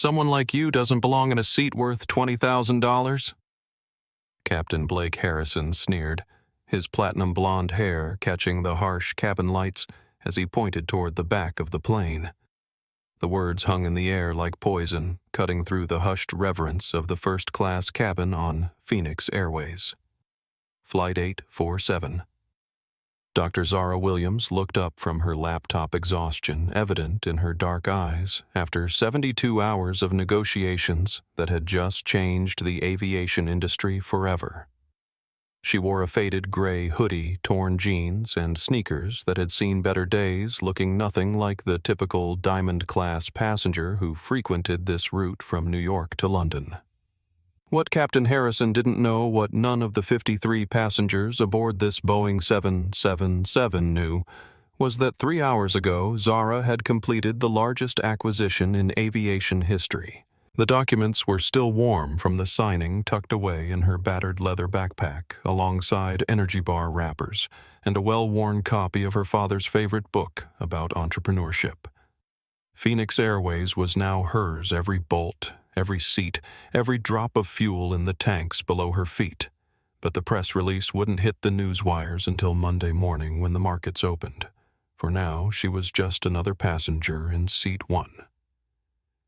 Someone like you doesn't belong in a seat worth $20,000? Captain Blake Harrison sneered, his platinum blonde hair catching the harsh cabin lights as he pointed toward the back of the plane. The words hung in the air like poison, cutting through the hushed reverence of the first-class cabin on Phoenix Airways. Flight 847. Dr. Zara Williams looked up from her laptop, exhaustion evident in her dark eyes after 72 hours of negotiations that had just changed the aviation industry forever. She wore a faded gray hoodie, torn jeans, and sneakers that had seen better days, looking nothing like the typical diamond-class passenger who frequented this route from New York to London. What Captain Harrison didn't know, what none of the 53 passengers aboard this Boeing 777 knew, was that 3 hours ago Zara had completed the largest acquisition in aviation history. The documents were still warm from the signing, tucked away in her battered leather backpack, alongside energy bar wrappers and a well-worn copy of her father's favorite book about entrepreneurship. Phoenix Airways was now hers, every bolt, every seat, every drop of fuel in the tanks below her feet. But the press release wouldn't hit the news wires until Monday morning when the markets opened. For now, she was just another passenger in seat 1.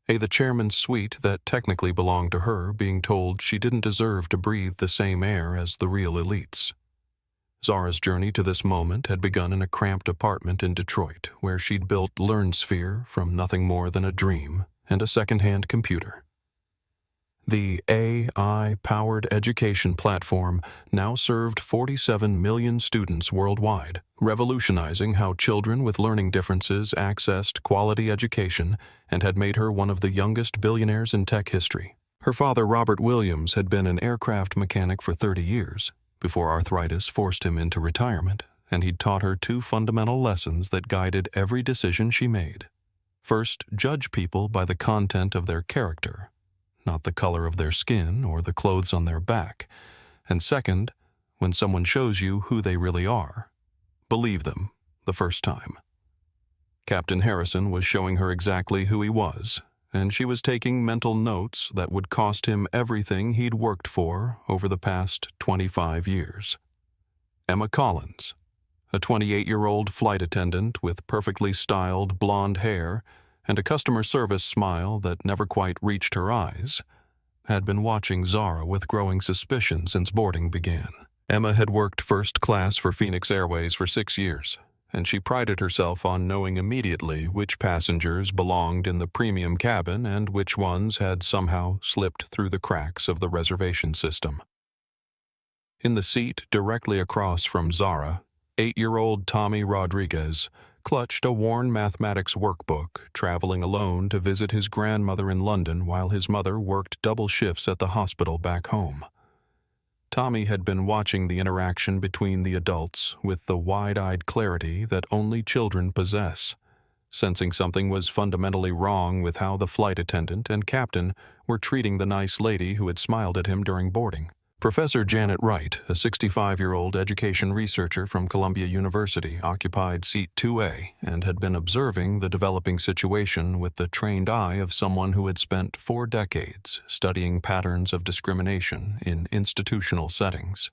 The chairman's suite that technically belonged to her, being told she didn't deserve to breathe the same air as the real elites. Zara's journey to this moment had begun in a cramped apartment in Detroit, where she'd built LearnSphere from nothing more than a dream and a second-hand computer. The AI-powered education platform now served 47 million students worldwide, revolutionizing how children with learning differences accessed quality education and had made her one of the youngest billionaires in tech history. Her father, Robert Williams, had been an aircraft mechanic for 30 years, before arthritis forced him into retirement, and he'd taught her 2 fundamental lessons that guided every decision she made. First, judge people by the content of their character, not the color of their skin or the clothes on their back. And second, when someone shows you who they really are, believe them the first time. Captain Harrison was showing her exactly who he was, and she was taking mental notes that would cost him everything he'd worked for over the past 25 years. Emma Collins, a 28-year-old flight attendant with perfectly styled blonde hair and a customer service smile that never quite reached her eyes, had been watching Zara with growing suspicion since boarding began. Emma had worked first class for Phoenix Airways for 6 years, and she prided herself on knowing immediately which passengers belonged in the premium cabin and which ones had somehow slipped through the cracks of the reservation system. In the seat directly across from Zara, 8-year-old Tommy Rodriguez clutched a worn mathematics workbook, traveling alone to visit his grandmother in London while his mother worked double shifts at the hospital back home. Tommy had been watching the interaction between the adults with the wide-eyed clarity that only children possess, sensing something was fundamentally wrong with how the flight attendant and captain were treating the nice lady who had smiled at him during boarding. Professor Janet Wright, a 65-year-old education researcher from Columbia University, occupied seat 2A and had been observing the developing situation with the trained eye of someone who had spent 4 decades studying patterns of discrimination in institutional settings.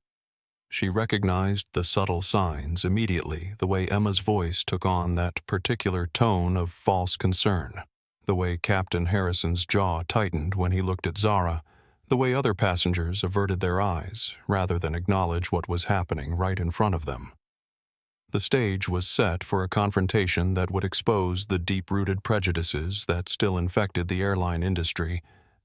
She recognized the subtle signs immediately, the way Emma's voice took on that particular tone of false concern, the way Captain Harrison's jaw tightened when he looked at Zara, the way other passengers averted their eyes rather than acknowledge what was happening right in front of them. The stage was set for a confrontation that would expose the deep-rooted prejudices that still infected the airline industry,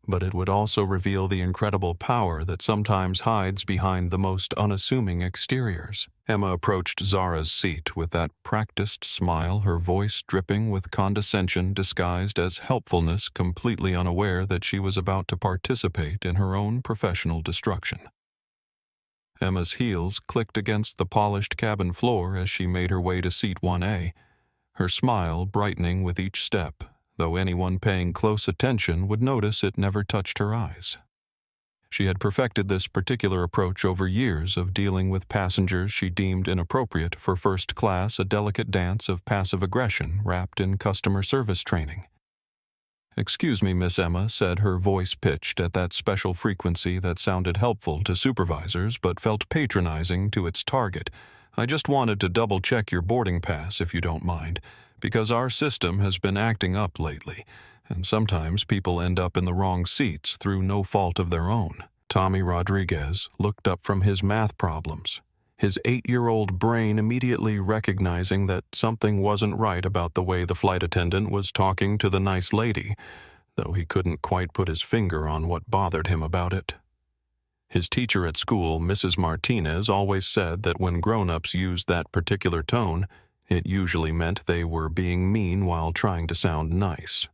but it would also reveal the incredible power that sometimes hides behind the most unassuming exteriors. Emma approached Zara's seat with that practiced smile, her voice dripping with condescension disguised as helpfulness, completely unaware that she was about to participate in her own professional destruction. Emma's heels clicked against the polished cabin floor as she made her way to seat 1A, her smile brightening with each step, though anyone paying close attention would notice it never touched her eyes. She had perfected this particular approach over years of dealing with passengers she deemed inappropriate for first class, a delicate dance of passive aggression wrapped in customer service training. "Excuse me, Miss Emma," said her voice pitched at that special frequency that sounded helpful to supervisors but felt patronizing to its target. "I just wanted to double-check your boarding pass, if you don't mind, because our system has been acting up lately, and sometimes people end up in the wrong seats through no fault of their own." Tommy Rodriguez looked up from his math problems, his 8-year-old brain immediately recognizing that something wasn't right about the way the flight attendant was talking to the nice lady, though he couldn't quite put his finger on what bothered him about it. His teacher at school, Mrs. Martinez, always said that when grown-ups used that particular tone, it usually meant they were being mean while trying to sound nice.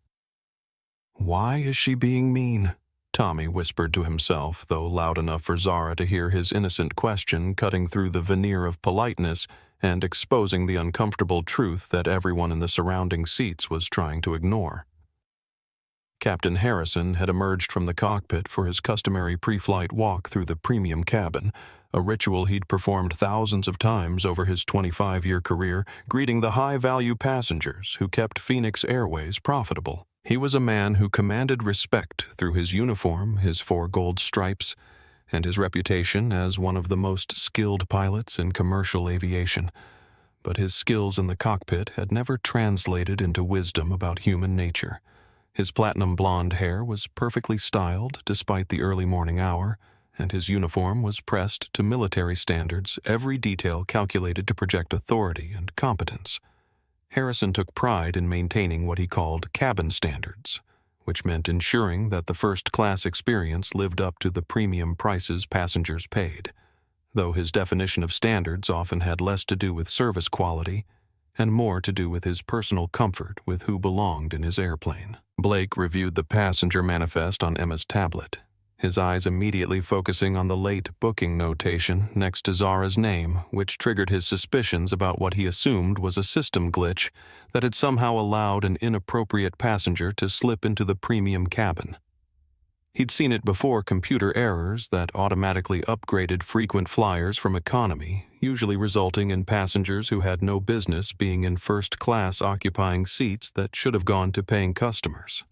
"Why is she being mean?" Tommy whispered to himself, though loud enough for Zara to hear his innocent question cutting through the veneer of politeness and exposing the uncomfortable truth that everyone in the surrounding seats was trying to ignore. Captain Harrison had emerged from the cockpit for his customary pre-flight walk through the premium cabin, a ritual he'd performed thousands of times over his 25-year career, greeting the high-value passengers who kept Phoenix Airways profitable. He was a man who commanded respect through his uniform, his 4 gold stripes, and his reputation as one of the most skilled pilots in commercial aviation. But his skills in the cockpit had never translated into wisdom about human nature. His platinum blonde hair was perfectly styled despite the early morning hour, and his uniform was pressed to military standards, every detail calculated to project authority and competence. Harrison took pride in maintaining what he called cabin standards, which meant ensuring that the first-class experience lived up to the premium prices passengers paid, though his definition of standards often had less to do with service quality and more to do with his personal comfort with who belonged in his airplane. Blake reviewed the passenger manifest on Emma's tablet, his eyes immediately focusing on the late booking notation next to Zara's name, which triggered his suspicions about what he assumed was a system glitch that had somehow allowed an inappropriate passenger to slip into the premium cabin. He'd seen it before computer errors that automatically upgraded frequent flyers from economy, usually resulting in passengers who had no business being in first class occupying seats that should have gone to paying customers.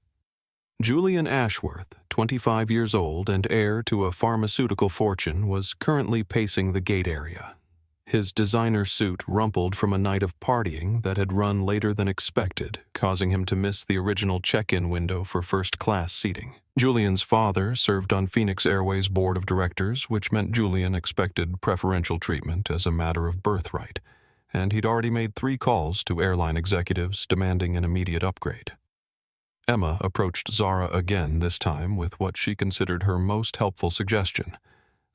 Julian Ashworth, 25 years old and heir to a pharmaceutical fortune, was currently pacing the gate area. His designer suit rumpled from a night of partying that had run later than expected, causing him to miss the original check-in window for first-class seating. Julian's father served on Phoenix Airways' board of directors, which meant Julian expected preferential treatment as a matter of birthright, and he'd already made 3 calls to airline executives demanding an immediate upgrade. Emma approached Zara again, this time with what she considered her most helpful suggestion,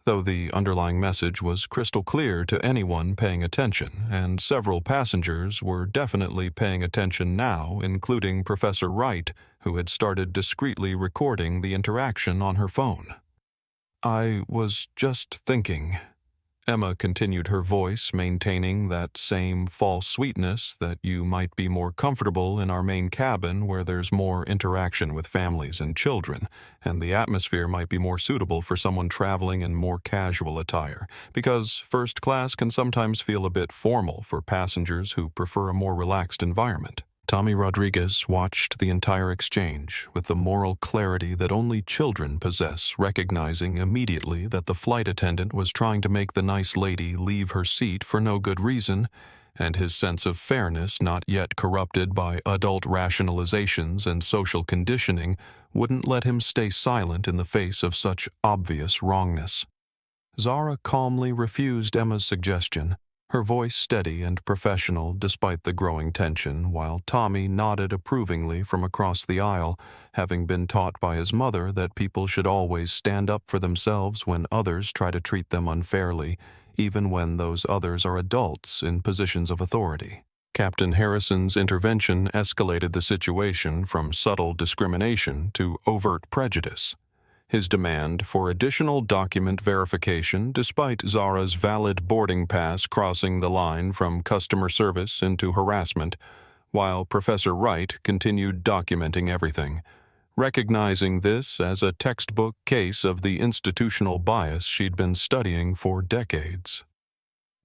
though the underlying message was crystal clear to anyone paying attention, and several passengers were definitely paying attention now, including Professor Wright, who had started discreetly recording the interaction on her phone. "I was just thinking," Emma continued, her voice maintaining that same false sweetness, "that you might be more comfortable in our main cabin where there's more interaction with families and children, and the atmosphere might be more suitable for someone traveling in more casual attire, because first class can sometimes feel a bit formal for passengers who prefer a more relaxed environment." Tommy Rodriguez watched the entire exchange with the moral clarity that only children possess, recognizing immediately that the flight attendant was trying to make the nice lady leave her seat for no good reason, and his sense of fairness, not yet corrupted by adult rationalizations and social conditioning, wouldn't let him stay silent in the face of such obvious wrongness. Zara calmly refused Emma's suggestion, her voice steady and professional despite the growing tension, while Tommy nodded approvingly from across the aisle, having been taught by his mother that people should always stand up for themselves when others try to treat them unfairly, even when those others are adults in positions of authority. Captain Harrison's intervention escalated the situation from subtle discrimination to overt prejudice. His demand for additional document verification despite Zara's valid boarding pass crossing the line from customer service into harassment, while Professor Wright continued documenting everything, recognizing this as a textbook case of the institutional bias she'd been studying for decades.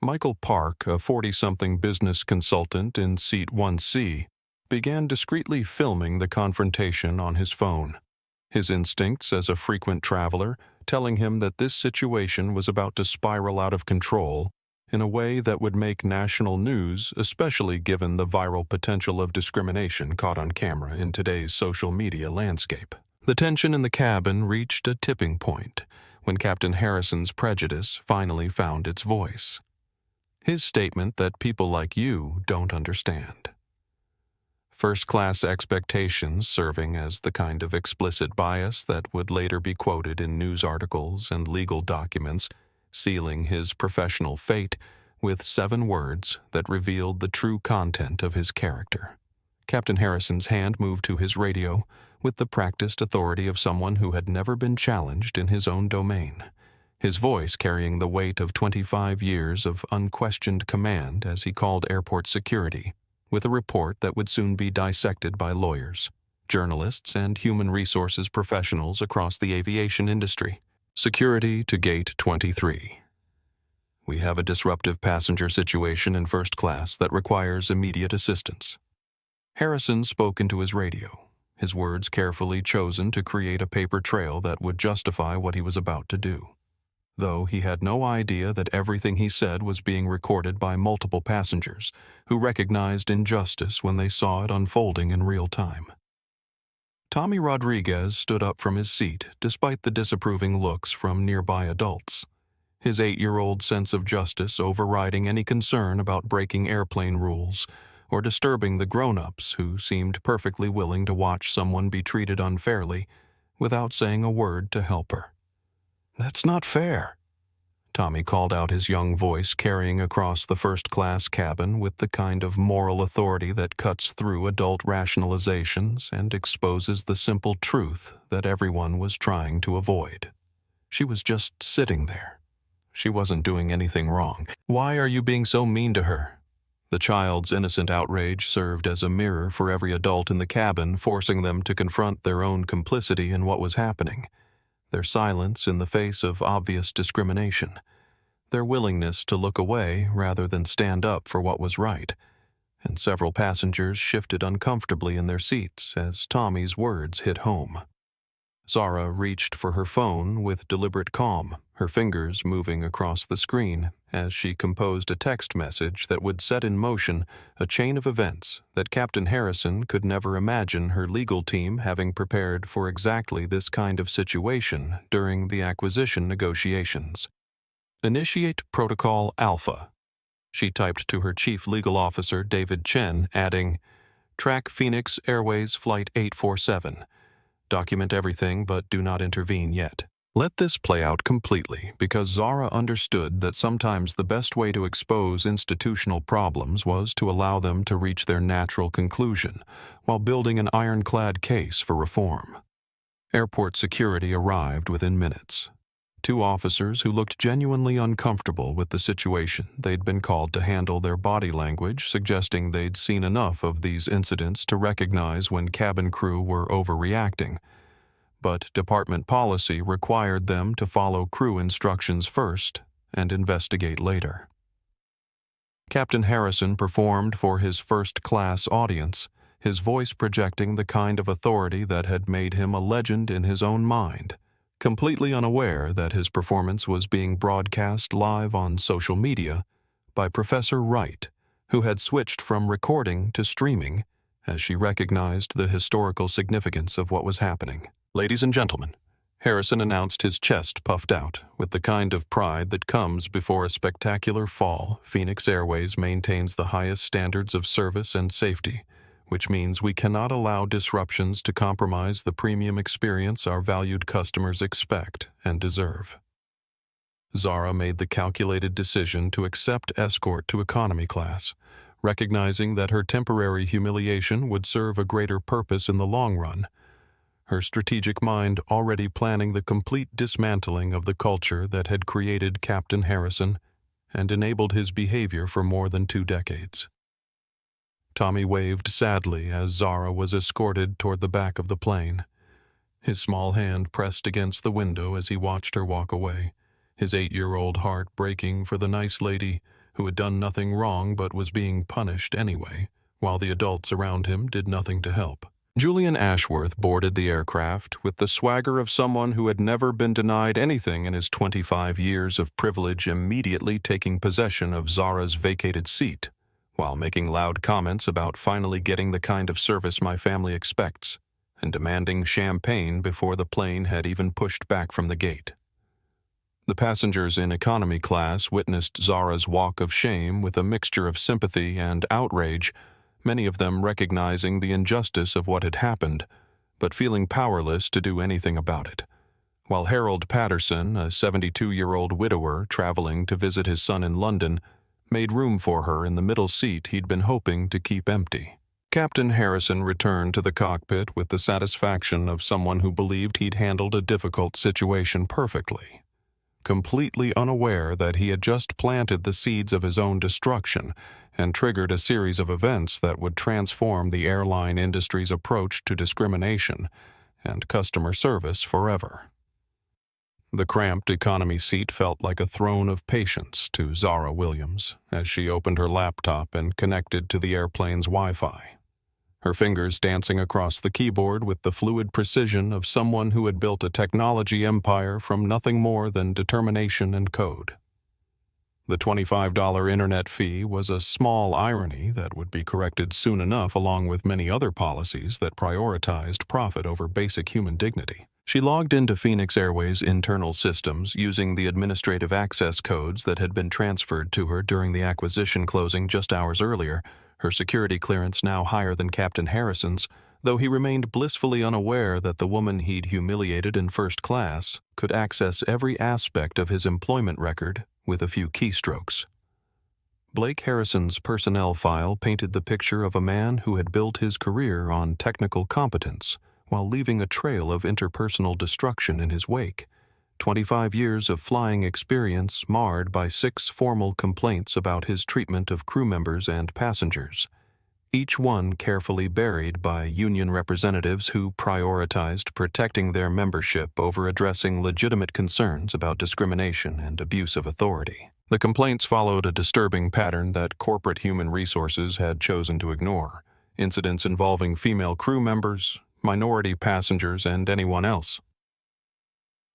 Michael Park, a 40-something business consultant in Seat 1C, began discreetly filming the confrontation on his phone, his instincts as a frequent traveler telling him that this situation was about to spiral out of control in a way that would make national news, especially given the viral potential of discrimination caught on camera in today's social media landscape. The tension in the cabin reached a tipping point when Captain Harrison's prejudice finally found its voice. His statement that people like you don't understand. First-class expectations serving as the kind of explicit bias that would later be quoted in news articles and legal documents, sealing his professional fate with 7 words that revealed the true content of his character. Captain Harrison's hand moved to his radio with the practiced authority of someone who had never been challenged in his own domain, his voice carrying the weight of 25 years of unquestioned command as he called airport security, with a report that would soon be dissected by lawyers, journalists, and human resources professionals across the aviation industry. Security to Gate 23. We have a disruptive passenger situation in first class that requires immediate assistance. Harrison spoke into his radio, his words carefully chosen to create a paper trail that would justify what he was about to do, though he had no idea that everything he said was being recorded by multiple passengers who recognized injustice when they saw it unfolding in real time. Tommy Rodriguez stood up from his seat despite the disapproving looks from nearby adults, his 8-year-old sense of justice overriding any concern about breaking airplane rules or disturbing the grown-ups who seemed perfectly willing to watch someone be treated unfairly without saying a word to help her. "That's not fair," Tommy called out, his young voice carrying across the first-class cabin with the kind of moral authority that cuts through adult rationalizations and exposes the simple truth that everyone was trying to avoid. She was just sitting there. She wasn't doing anything wrong. Why are you being so mean to her? The child's innocent outrage served as a mirror for every adult in the cabin, forcing them to confront their own complicity in what was happening, their silence in the face of obvious discrimination, their willingness to look away rather than stand up for what was right, and several passengers shifted uncomfortably in their seats as Tommy's words hit home. Zara reached for her phone with deliberate calm, her fingers moving across the screen as she composed a text message that would set in motion a chain of events that Captain Harrison could never imagine her legal team having prepared for exactly this kind of situation during the acquisition negotiations. "Initiate Protocol Alpha," she typed to her chief legal officer, David Chen, adding, "Track Phoenix Airways Flight 847. Document everything but do not intervene yet." Let this play out completely, because Zara understood that sometimes the best way to expose institutional problems was to allow them to reach their natural conclusion while building an ironclad case for reform. Airport security arrived within minutes. 2 officers who looked genuinely uncomfortable with the situation they'd been called to handle, their body language suggesting they'd seen enough of these incidents to recognize when cabin crew were overreacting. But department policy required them to follow crew instructions first and investigate later. Captain Harrison performed for his first-class audience, his voice projecting the kind of authority that had made him a legend in his own mind, completely unaware that his performance was being broadcast live on social media by Professor Wright, who had switched from recording to streaming as she recognized the historical significance of what was happening. "Ladies and gentlemen," Harrison announced, his chest puffed out with the kind of pride that comes before a spectacular fall. "Phoenix Airways maintains the highest standards of service and safety, which means we cannot allow disruptions to compromise the premium experience our valued customers expect and deserve." Zara made the calculated decision to accept escort to economy class, recognizing that her temporary humiliation would serve a greater purpose in the long run, her strategic mind already planning the complete dismantling of the culture that had created Captain Harrison and enabled his behavior for more than 2 decades. Tommy waved sadly as Zara was escorted toward the back of the plane, his small hand pressed against the window as he watched her walk away, his 8-year-old heart breaking for the nice lady who had done nothing wrong but was being punished anyway, while the adults around him did nothing to help. Julian Ashworth boarded the aircraft with the swagger of someone who had never been denied anything in his 25 years of privilege, immediately taking possession of Zara's vacated seat, while making loud comments about finally getting the kind of service my family expects, and demanding champagne before the plane had even pushed back from the gate. The passengers in economy class witnessed Zara's walk of shame with a mixture of sympathy and outrage, many of them recognizing the injustice of what had happened, but feeling powerless to do anything about it. While Harold Patterson, a 72-year-old widower traveling to visit his son in London, made room for her in the middle seat he'd been hoping to keep empty. Captain Harrison returned to the cockpit with the satisfaction of someone who believed he'd handled a difficult situation perfectly, completely unaware that he had just planted the seeds of his own destruction and triggered a series of events that would transform the airline industry's approach to discrimination and customer service forever. The cramped economy seat felt like a throne of patience to Zara Williams as she opened her laptop and connected to the airplane's Wi-Fi, her fingers dancing across the keyboard with the fluid precision of someone who had built a technology empire from nothing more than determination and code. The $25 internet fee was a small irony that would be corrected soon enough, along with many other policies that prioritized profit over basic human dignity. She logged into Phoenix Airways' internal systems using the administrative access codes that had been transferred to her during the acquisition closing just hours earlier, her security clearance now higher than Captain Harrison's, though he remained blissfully unaware that the woman he'd humiliated in first class could access every aspect of his employment record with a few keystrokes. Blake Harrison's personnel file painted the picture of a man who had built his career on technical competence while leaving a trail of interpersonal destruction in his wake. 25 years of flying experience marred by 6 formal complaints about his treatment of crew members and passengers, each one carefully buried by union representatives who prioritized protecting their membership over addressing legitimate concerns about discrimination and abuse of authority. The complaints followed a disturbing pattern that corporate human resources had chosen to ignore: incidents involving female crew members, minority passengers, and anyone else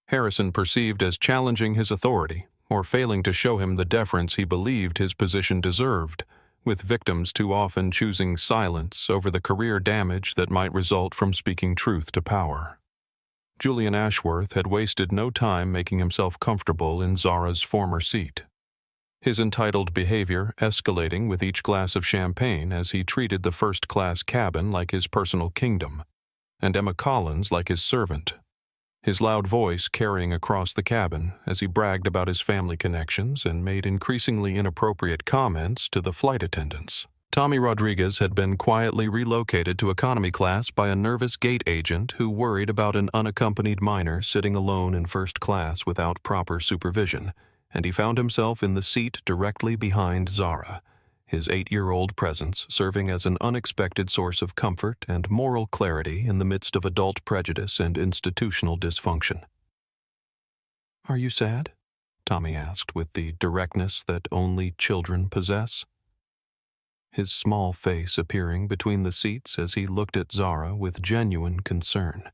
Harrison perceived as challenging his authority or failing to show him the deference he believed his position deserved, with victims too often choosing silence over the career damage that might result from speaking truth to power. Julian Ashworth had wasted no time making himself comfortable in Zara's former seat, his entitled behavior escalating with each glass of champagne as he treated the first-class cabin like his personal kingdom, and Emma Collins like his servant, his loud voice carrying across the cabin as he bragged about his family connections and made increasingly inappropriate comments to the flight attendants. Tommy Rodriguez had been quietly relocated to economy class by a nervous gate agent who worried about an unaccompanied minor sitting alone in first class without proper supervision, and he found himself in the seat directly behind Zara, his 8-year-old presence serving as an unexpected source of comfort and moral clarity in the midst of adult prejudice and institutional dysfunction. "Are you sad?" Tommy asked with the directness that only children possess, his small face appearing between the seats as he looked at Zara with genuine concern.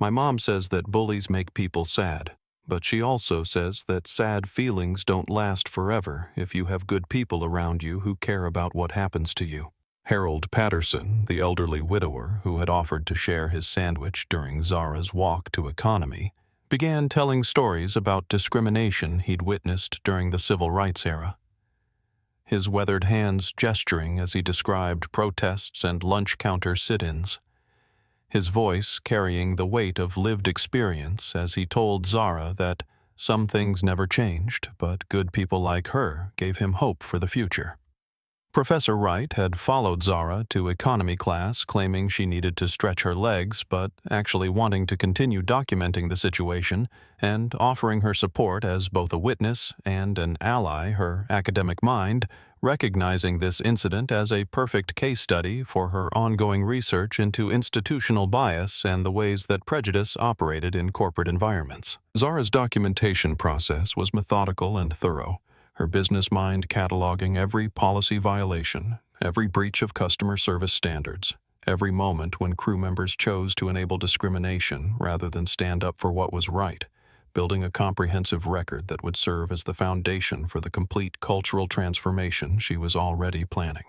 "My mom says that bullies make people sad, but she also says that sad feelings don't last forever if you have good people around you who care about what happens to you." Harold Patterson, the elderly widower who had offered to share his sandwich during Zara's walk to economy, began telling stories about discrimination he'd witnessed during the civil rights era, his weathered hands gesturing as he described protests and lunch counter sit-ins, his voice carrying the weight of lived experience as he told Zara that some things never changed, but good people like her gave him hope for the future. Professor Wright had followed Zara to economy class, claiming she needed to stretch her legs, but actually wanting to continue documenting the situation and offering her support as both a witness and an ally, her academic mind recognizing this incident as a perfect case study for her ongoing research into institutional bias and the ways that prejudice operated in corporate environments. Zara's documentation process was methodical and thorough, her business mind cataloging every policy violation, Every breach of customer service standards, every moment when crew members chose to enable discrimination rather than stand up for what was right, building a comprehensive record that would serve as the foundation for the complete cultural transformation she was already planning.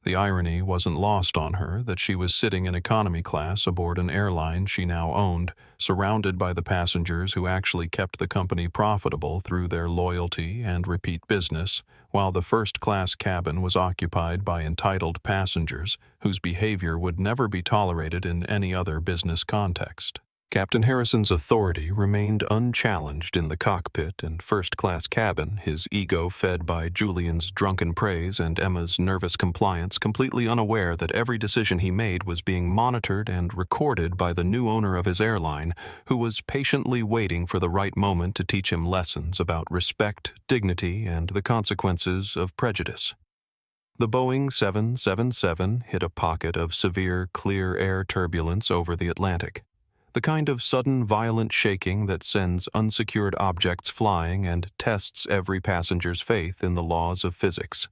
The irony wasn't lost on her that she was sitting in economy class aboard an airline she now owned, surrounded by the passengers who actually kept the company profitable through their loyalty and repeat business, while the first-class cabin was occupied by entitled passengers whose behavior would never be tolerated in any other business context. Captain Harrison's authority remained unchallenged in the cockpit and first-class cabin, his ego fed by Julian's drunken praise and Emma's nervous compliance, completely unaware that every decision he made was being monitored and recorded by the new owner of his airline, who was patiently waiting for the right moment to teach him lessons about respect, dignity, and the consequences of prejudice. The Boeing 777 hit a pocket of severe clear air turbulence over the Atlantic. The kind of sudden violent shaking that sends unsecured objects flying and tests every passenger's faith in the laws of physics.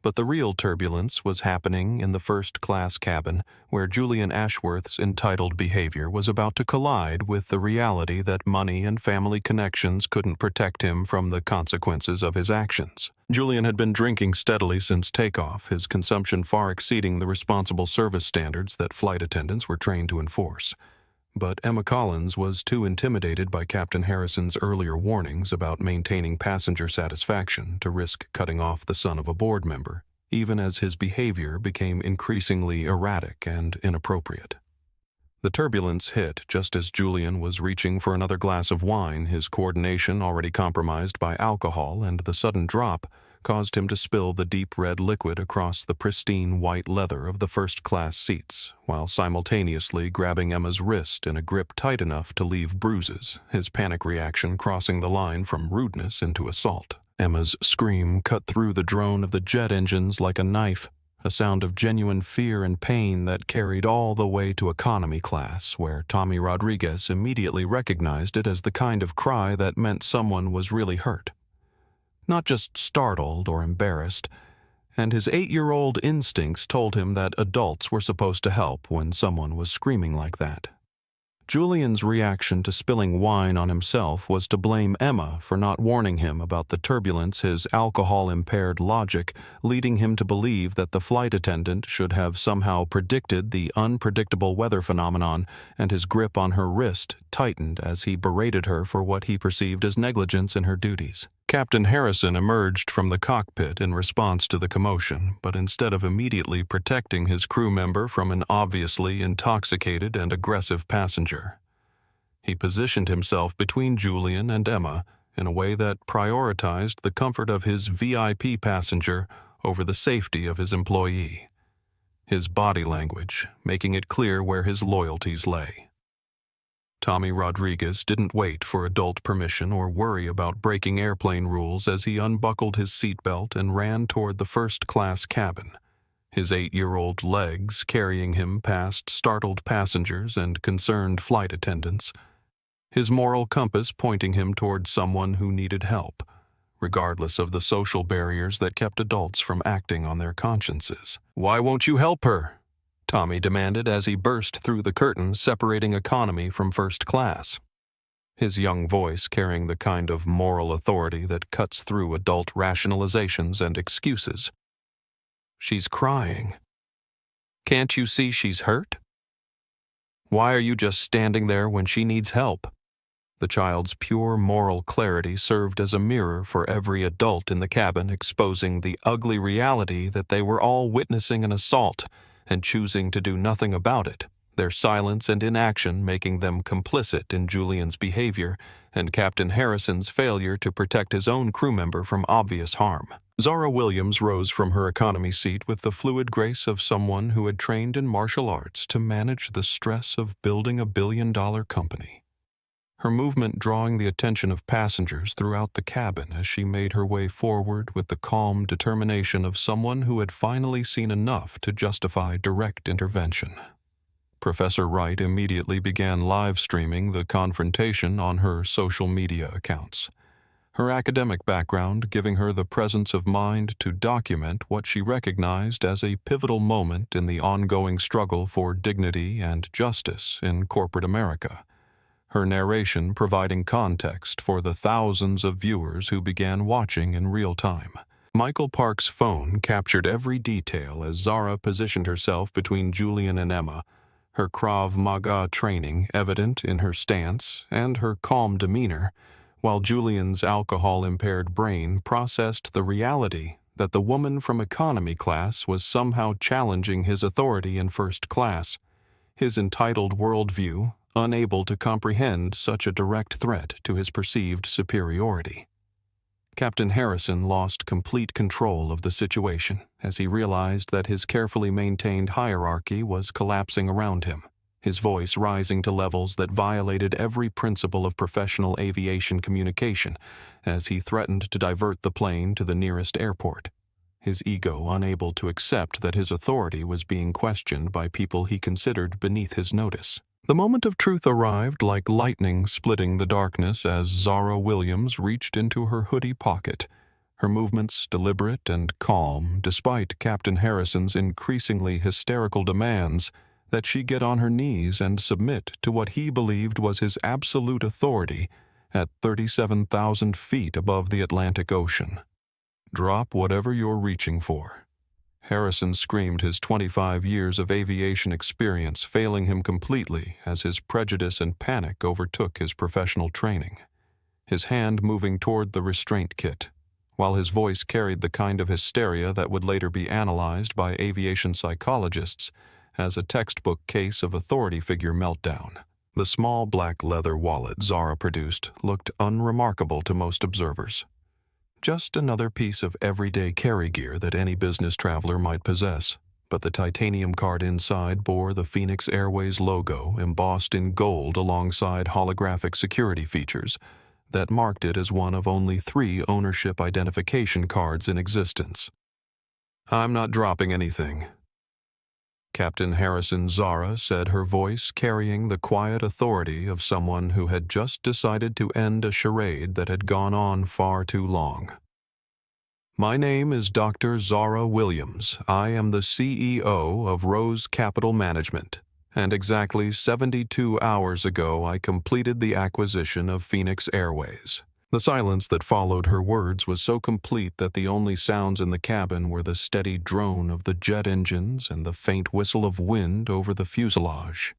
But the real turbulence was happening in the first-class cabin, where Julian Ashworth's entitled behavior was about to collide with the reality that money and family connections couldn't protect him from the consequences of his actions. Julian had been drinking steadily since takeoff, his consumption far exceeding the responsible service standards that flight attendants were trained to enforce. But Emma Collins was too intimidated by Captain Harrison's earlier warnings about maintaining passenger satisfaction to risk cutting off the son of a board member, even as his behavior became increasingly erratic and inappropriate. The turbulence hit just as Julian was reaching for another glass of wine, his coordination already compromised by alcohol, and the sudden drop caused him to spill the deep red liquid across the pristine white leather of the first-class seats, while simultaneously grabbing Emma's wrist in a grip tight enough to leave bruises, his panic reaction crossing the line from rudeness into assault. Emma's scream cut through the drone of the jet engines like a knife, a sound of genuine fear and pain that carried all the way to economy class, where Tommy Rodriguez immediately recognized it as the kind of cry that meant someone was really hurt. Not just startled or embarrassed, and his 8-year-old instincts told him that adults were supposed to help when someone was screaming like that. Julian's reaction to spilling wine on himself was to blame Emma for not warning him about the turbulence, his alcohol-impaired logic leading him to believe that the flight attendant should have somehow predicted the unpredictable weather phenomenon, and his grip on her wrist tightened as he berated her for what he perceived as negligence in her duties. Captain Harrison emerged from the cockpit in response to the commotion, but instead of immediately protecting his crew member from an obviously intoxicated and aggressive passenger, he positioned himself between Julian and Emma in a way that prioritized the comfort of his VIP passenger over the safety of his employee, his body language making it clear where his loyalties lay. Tommy Rodriguez didn't wait for adult permission or worry about breaking airplane rules as he unbuckled his seatbelt and ran toward the first-class cabin, his 8-year-old legs carrying him past startled passengers and concerned flight attendants, his moral compass pointing him toward someone who needed help, regardless of the social barriers that kept adults from acting on their consciences. "Why won't you help her?" Tommy demanded as he burst through the curtain separating economy from first class, his young voice carrying the kind of moral authority that cuts through adult rationalizations and excuses. "She's crying. Can't you see she's hurt? Why are you just standing there when she needs help?" The child's pure moral clarity served as a mirror for every adult in the cabin, exposing the ugly reality that they were all witnessing an assault and choosing to do nothing about it, their silence and inaction making them complicit in Julian's behavior and Captain Harrison's failure to protect his own crew member from obvious harm. Zara Williams rose from her economy seat with the fluid grace of someone who had trained in martial arts to manage the stress of building a billion-dollar company, her movement drawing the attention of passengers throughout the cabin as she made her way forward with the calm determination of someone who had finally seen enough to justify direct intervention. Professor Wright immediately began live streaming the confrontation on her social media accounts. her academic background giving her the presence of mind to document what she recognized as a pivotal moment in the ongoing struggle for dignity and justice in corporate America, her narration providing context for the thousands of viewers who began watching in real time. Michael Park's phone captured every detail as Zara positioned herself between Julian and Emma, her Krav Maga training evident in her stance and her calm demeanor, while Julian's alcohol-impaired brain processed the reality that the woman from economy class was somehow challenging his authority in first class, his entitled worldview unable to comprehend such a direct threat to his perceived superiority. Captain Harrison lost complete control of the situation as he realized that his carefully maintained hierarchy was collapsing around him, his voice rising to levels that violated every principle of professional aviation communication as he threatened to divert the plane to the nearest airport, his ego unable to accept that his authority was being questioned by people he considered beneath his notice. The moment of truth arrived like lightning splitting the darkness as Zara Williams reached into her hoodie pocket, her movements deliberate and calm despite Captain Harrison's increasingly hysterical demands that she get on her knees and submit to what he believed was his absolute authority at 37,000 feet above the Atlantic Ocean. "Drop whatever you're reaching for." Harrison screamed, his 25 years of aviation experience failing him completely as his prejudice and panic overtook his professional training, his hand moving toward the restraint kit, while his voice carried the kind of hysteria that would later be analyzed by aviation psychologists as a textbook case of authority figure meltdown. The small black leather wallet Zara produced looked unremarkable to most observers. Just another piece of everyday carry gear that any business traveler might possess, but the titanium card inside bore the Phoenix Airways logo embossed in gold alongside holographic security features that marked it as one of only 3 ownership identification cards in existence. "I'm not dropping anything," Captain Harrison Zara said, her voice carrying the quiet authority of someone who had just decided to end a charade that had gone on far too long. "My name is Dr. Zara Williams. I am the CEO of Rose Capital Management, and exactly 72 hours ago I completed the acquisition of Phoenix Airways." The silence that followed her words was so complete that the only sounds in the cabin were the steady drone of the jet engines and the faint whistle of wind over the fuselage.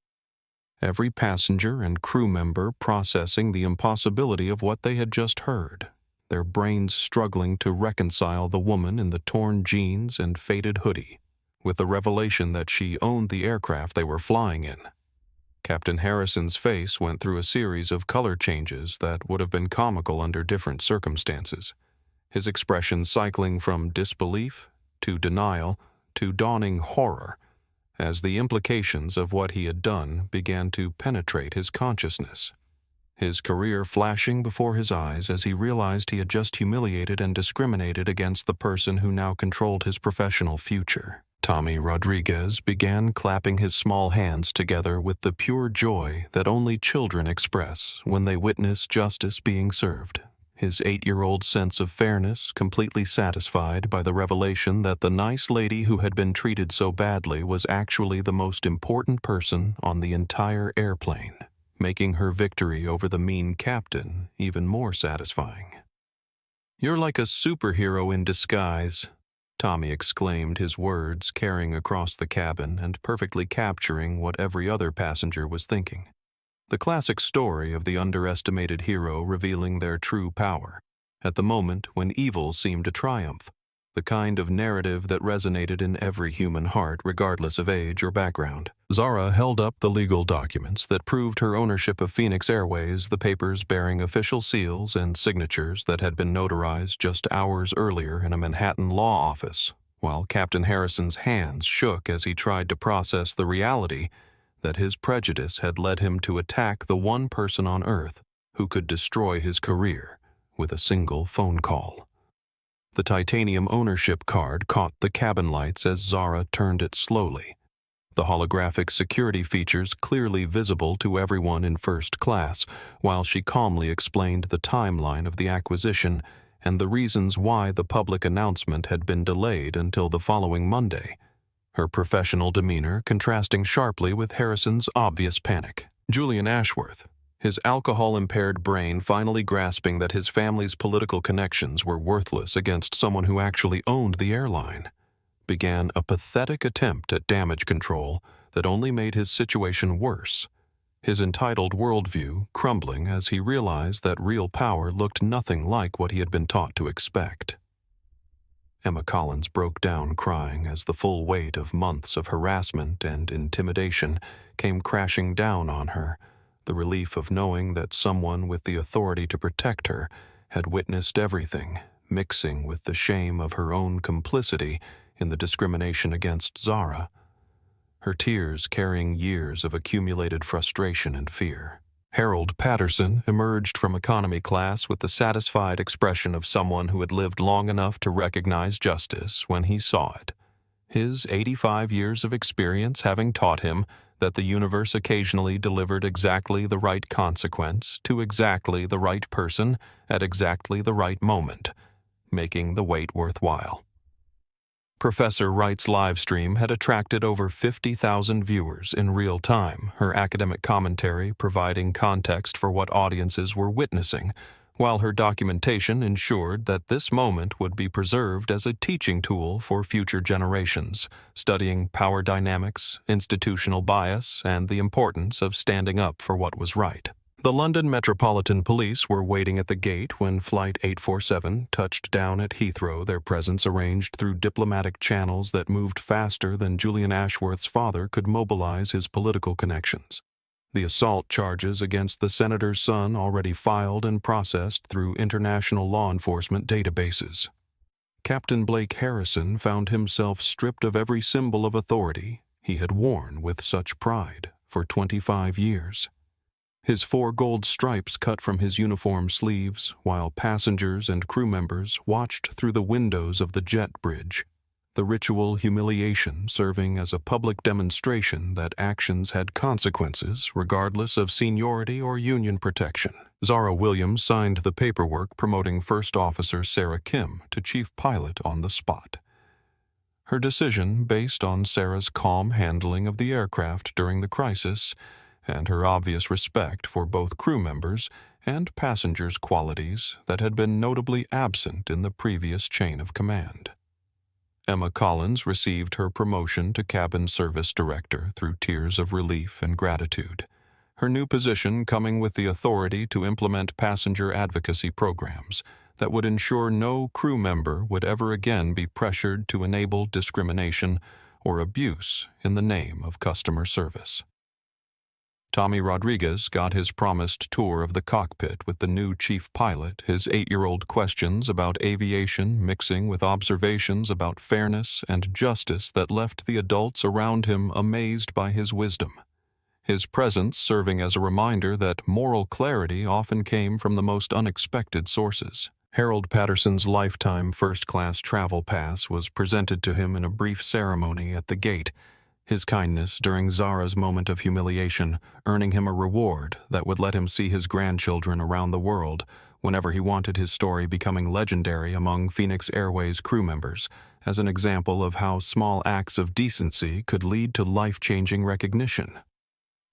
Every passenger and crew member processing the impossibility of what they had just heard, their brains struggling to reconcile the woman in the torn jeans and faded hoodie with the revelation that she owned the aircraft they were flying in. Captain Harrison's face went through a series of color changes that would have been comical under different circumstances, his expression cycling from disbelief to denial to dawning horror as the implications of what he had done began to penetrate his consciousness, his career flashing before his eyes as he realized he had just humiliated and discriminated against the person who now controlled his professional future. Tommy Rodriguez began clapping his small hands together with the pure joy that only children express when they witness justice being served, his 8-year-old sense of fairness completely satisfied by the revelation that the nice lady who had been treated so badly was actually the most important person on the entire airplane, making her victory over the mean captain even more satisfying. "You're like a superhero in disguise," Tommy exclaimed, his words carrying across the cabin and perfectly capturing what every other passenger was thinking. The classic story of the underestimated hero revealing their true power, at the moment when evil seemed to triumph, the kind of narrative that resonated in every human heart regardless of age or background. Zara held up the legal documents that proved her ownership of Phoenix Airways, the papers bearing official seals and signatures that had been notarized just hours earlier in a Manhattan law office, while Captain Harrison's hands shook as he tried to process the reality that his prejudice had led him to attack the one person on Earth who could destroy his career with a single phone call. The titanium ownership card caught the cabin lights as Zara turned it slowly, the holographic security features clearly visible to everyone in first class, while she calmly explained the timeline of the acquisition and the reasons why the public announcement had been delayed until the following Monday, her professional demeanor contrasting sharply with Harrison's obvious panic. Julian Ashworth, his alcohol-impaired brain finally grasping that his family's political connections were worthless against someone who actually owned the airline, began a pathetic attempt at damage control that only made his situation worse, his entitled worldview crumbling as he realized that real power looked nothing like what he had been taught to expect. Emma Collins broke down crying as the full weight of months of harassment and intimidation came crashing down on her, the relief of knowing that someone with the authority to protect her had witnessed everything, mixing with the shame of her own complicity in the discrimination against Zara, her tears carrying years of accumulated frustration and fear. Harold Patterson emerged from economy class with the satisfied expression of someone who had lived long enough to recognize justice when he saw it, his 85 years of experience having taught him that the universe occasionally delivered exactly the right consequence to exactly the right person at exactly the right moment, making the wait worthwhile. Professor Wright's livestream had attracted over 50,000 viewers in real time, her academic commentary providing context for what audiences were witnessing, while her documentation ensured that this moment would be preserved as a teaching tool for future generations, studying power dynamics, institutional bias, and the importance of standing up for what was right. The London Metropolitan Police were waiting at the gate when Flight 847 touched down at Heathrow, their presence arranged through diplomatic channels that moved faster than Julian Ashworth's father could mobilize his political connections. The assault charges against the senator's son already filed and processed through international law enforcement databases. Captain Blake Harrison found himself stripped of every symbol of authority he had worn with such pride for 25 years. His 4 gold stripes cut from his uniform sleeves, while passengers and crew members watched through the windows of the jet bridge, the ritual humiliation serving as a public demonstration that actions had consequences regardless of seniority or union protection. Zara Williams signed the paperwork promoting First Officer Sarah Kim to Chief Pilot on the spot. Her decision based on Sarah's calm handling of the aircraft during the crisis and her obvious respect for both crew members and passengers' qualities that had been notably absent in the previous chain of command. Emma Collins received her promotion to cabin service director through tears of relief and gratitude, her new position coming with the authority to implement passenger advocacy programs that would ensure no crew member would ever again be pressured to enable discrimination or abuse in the name of customer service. Tommy Rodriguez got his promised tour of the cockpit with the new chief pilot, his 8-year-old questions about aviation mixing with observations about fairness and justice that left the adults around him amazed by his wisdom, his presence serving as a reminder that moral clarity often came from the most unexpected sources. Harold Patterson's lifetime first-class travel pass was presented to him in a brief ceremony at the gate, his kindness during Zara's moment of humiliation earning him a reward that would let him see his grandchildren around the world whenever he wanted his story becoming legendary among Phoenix Airways crew members, as an example of how small acts of decency could lead to life-changing recognition.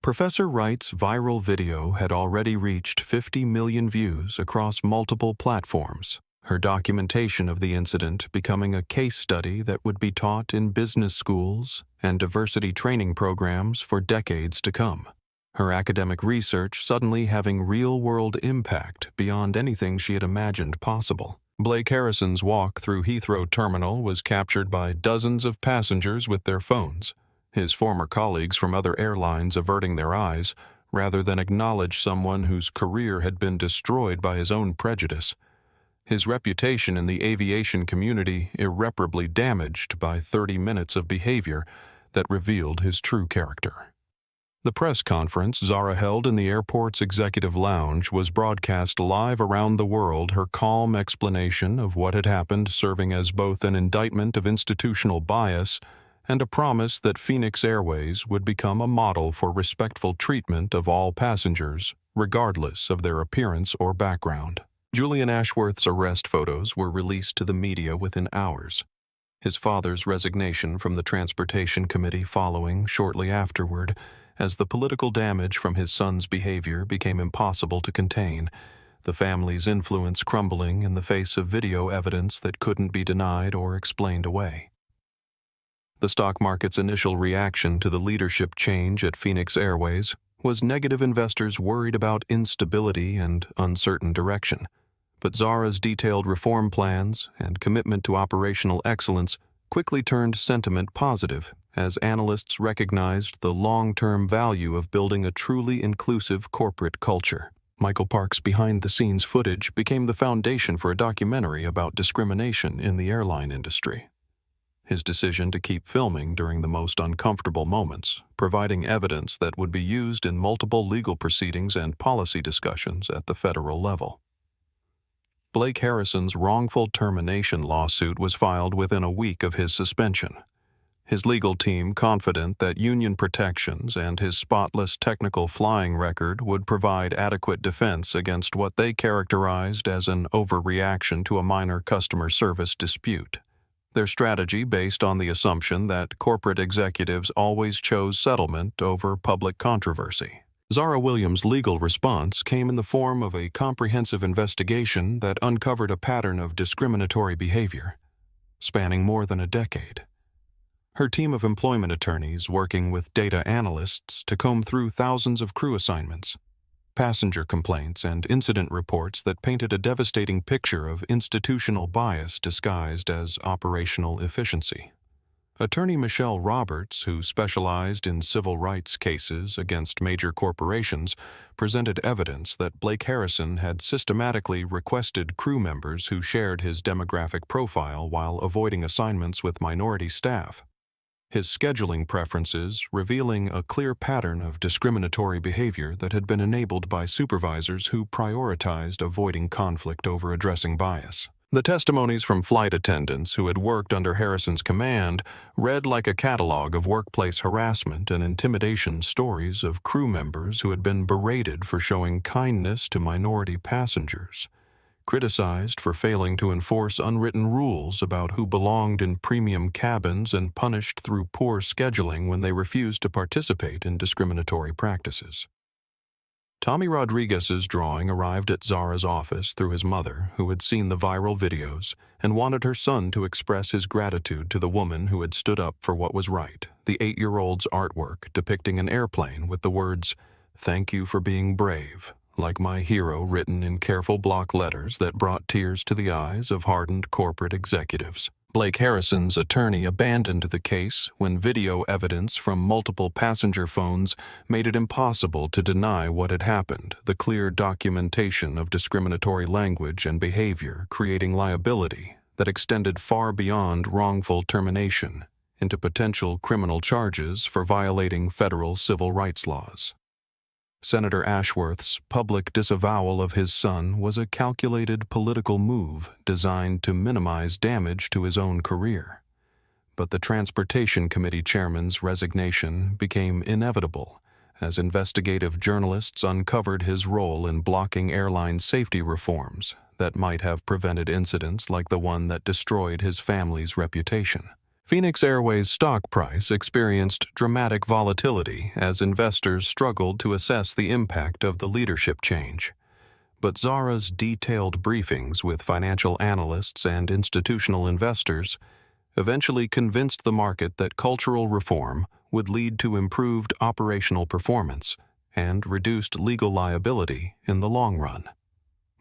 Professor Wright's viral video had already reached 50 million views across multiple platforms, her documentation of the incident becoming a case study that would be taught in business schools and diversity training programs for decades to come, her academic research suddenly having real-world impact beyond anything she had imagined possible. Blake Harrison's walk through Heathrow Terminal was captured by dozens of passengers with their phones, his former colleagues from other airlines averting their eyes rather than acknowledge someone whose career had been destroyed by his own prejudice, his reputation in the aviation community irreparably damaged by 30 minutes of behavior that revealed his true character. The press conference Zara held in the airport's executive lounge was broadcast live around the world, her calm explanation of what had happened serving as both an indictment of institutional bias and a promise that Phoenix Airways would become a model for respectful treatment of all passengers, regardless of their appearance or background. Julian Ashworth's arrest photos were released to the media within hours. His father's resignation from the Transportation Committee following shortly afterward, as the political damage from his son's behavior became impossible to contain, the family's influence crumbling in the face of video evidence that couldn't be denied or explained away. The stock market's initial reaction to the leadership change at Phoenix Airways was negative. Investors worried about instability and uncertain direction. But Zara's detailed reform plans and commitment to operational excellence quickly turned sentiment positive as analysts recognized the long-term value of building a truly inclusive corporate culture. Michael Park's behind-the-scenes footage became the foundation for a documentary about discrimination in the airline industry. His decision to keep filming during the most uncomfortable moments, providing evidence that would be used in multiple legal proceedings and policy discussions at the federal level. Blake Harrison's wrongful termination lawsuit was filed within a week of his suspension. His legal team confident that union protections and his spotless technical flying record would provide adequate defense against what they characterized as an overreaction to a minor customer service dispute. Their strategy based on the assumption that corporate executives always chose settlement over public controversy. Zara Williams' legal response came in the form of a comprehensive investigation that uncovered a pattern of discriminatory behavior, spanning more than a decade. Her team of employment attorneys working with data analysts to comb through thousands of crew assignments, passenger complaints, and incident reports that painted a devastating picture of institutional bias disguised as operational efficiency. Attorney Michelle Roberts, who specialized in civil rights cases against major corporations, presented evidence that Blake Harrison had systematically requested crew members who shared his demographic profile while avoiding assignments with minority staff. His scheduling preferences revealing a clear pattern of discriminatory behavior that had been enabled by supervisors who prioritized avoiding conflict over addressing bias. The testimonies from flight attendants who had worked under Harrison's command read like a catalog of workplace harassment and intimidation stories of crew members who had been berated for showing kindness to minority passengers, criticized for failing to enforce unwritten rules about who belonged in premium cabins, and punished through poor scheduling when they refused to participate in discriminatory practices. Tommy Rodriguez's drawing arrived at Zara's office through his mother, who had seen the viral videos and wanted her son to express his gratitude to the woman who had stood up for what was right. The 8-year-old's artwork depicting an airplane with the words, "Thank you for being brave," like my hero, written in careful block letters that brought tears to the eyes of hardened corporate executives. Blake Harrison's attorney abandoned the case when video evidence from multiple passenger phones made it impossible to deny what had happened, the clear documentation of discriminatory language and behavior creating liability that extended far beyond wrongful termination into potential criminal charges for violating federal civil rights laws. Senator Ashworth's public disavowal of his son was a calculated political move designed to minimize damage to his own career. But the Transportation Committee chairman's resignation became inevitable as investigative journalists uncovered his role in blocking airline safety reforms that might have prevented incidents like the one that destroyed his family's reputation. Phoenix Airways' stock price experienced dramatic volatility as investors struggled to assess the impact of the leadership change. But Zara's detailed briefings with financial analysts and institutional investors eventually convinced the market that cultural reform would lead to improved operational performance and reduced legal liability in the long run.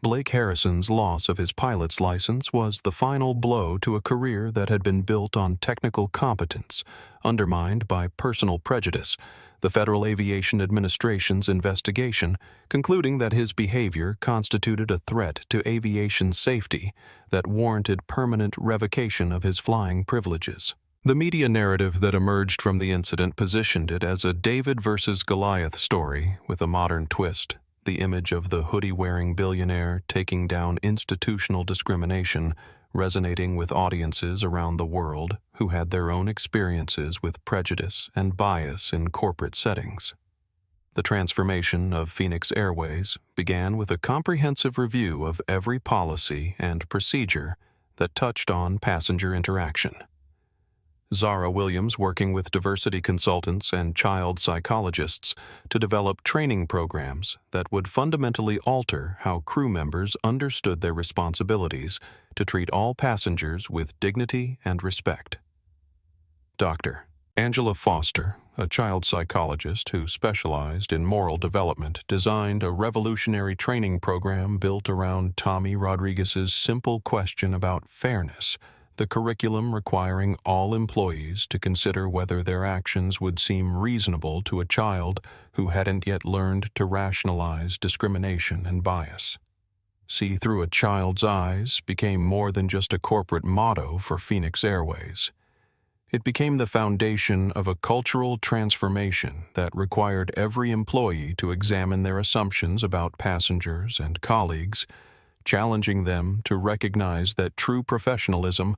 Blake Harrison's loss of his pilot's license was the final blow to a career that had been built on technical competence, undermined by personal prejudice. The Federal Aviation Administration's investigation concluding that his behavior constituted a threat to aviation safety that warranted permanent revocation of his flying privileges. The media narrative that emerged from the incident positioned it as a David versus Goliath story with a modern twist. The image of the hoodie-wearing billionaire taking down institutional discrimination resonating with audiences around the world who had their own experiences with prejudice and bias in corporate settings. The transformation of Phoenix Airways began with a comprehensive review of every policy and procedure that touched on passenger interaction. Zara Williams, working with diversity consultants and child psychologists to develop training programs that would fundamentally alter how crew members understood their responsibilities to treat all passengers with dignity and respect. Dr. Angela Foster, a child psychologist who specialized in moral development, designed a revolutionary training program built around Tommy Rodriguez's simple question about fairness, the curriculum requiring all employees to consider whether their actions would seem reasonable to a child who hadn't yet learned to rationalize discrimination and bias. See through a child's eyes became more than just a corporate motto for Phoenix Airways. It became the foundation of a cultural transformation that required every employee to examine their assumptions about passengers and colleagues, challenging them to recognize that true professionalism